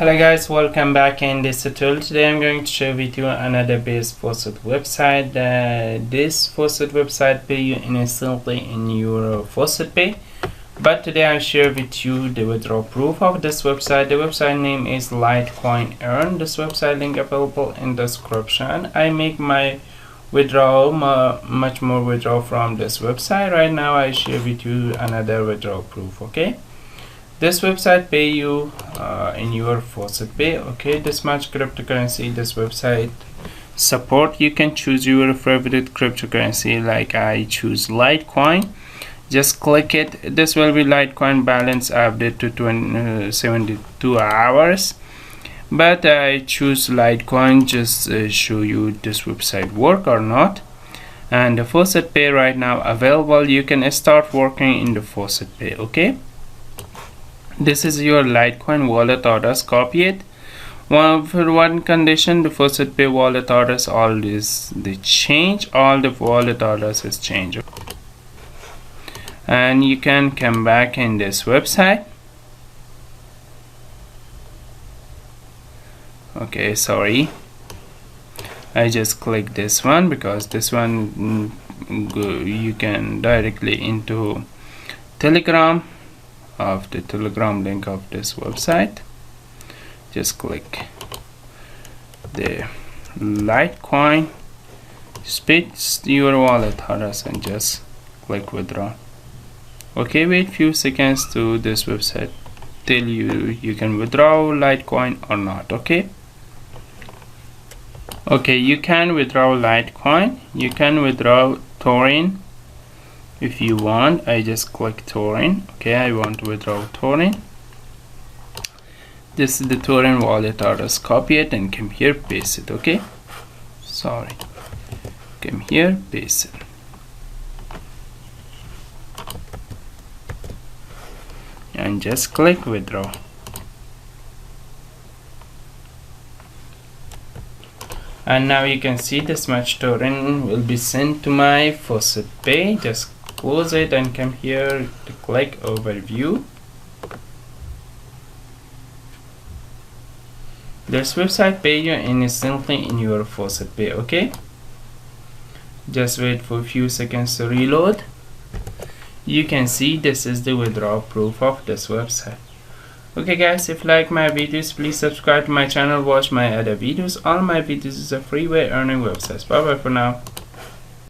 Hello guys, welcome back in this tutorial. Today I'm going to share with you another base Faucet website. This Faucet website pay you instantly in your Faucet Pay, but today I'll share with you the withdrawal proof of this website. The website name is LitecoinEarn. This website link available in description. I make my withdrawal much more withdrawal from this website. Right now I share with you another withdrawal proof. Okay, this website pay you in your Faucet Pay. Okay, this much cryptocurrency this website support. You can choose your favorite cryptocurrency, like I choose Litecoin. Just click it. This will be Litecoin balance update to 72 hours, but I choose Litecoin just show you this website work or not. And the Faucet Pay right now available. You can start working in the Faucet Pay. Okay, this is your Litecoin wallet orders. Copy it. For one condition, the Faucet Pay wallet orders, all this they change. All the wallet orders is changed. And you can come back in this website. Okay, sorry, I just click this one because this one you can directly into Telegram of the Telegram link of this website. Just click the Litecoin, spits your wallet orders and just click withdraw. Okay, wait few seconds to this website tell you can withdraw Litecoin or not. Okay, you can withdraw Litecoin. You can withdraw Thorin if you want. I just click Thorin. Okay, I want to withdraw Thorin. This is the Thorin wallet orders. Copy it and come here, paste it. Okay, sorry, come here, paste it. And just click withdraw. And now you can see this much Thorin will be sent to my Faucet Pay. Just close it and come here to click overview. This website pay you instantly in your Faucet Pay. Okay, just wait for a few seconds to reload. You can see this is the withdrawal proof of this website. Okay guys, if you like my videos, please subscribe to my channel, watch my other videos. All my videos is a free way earning websites. Bye bye for now.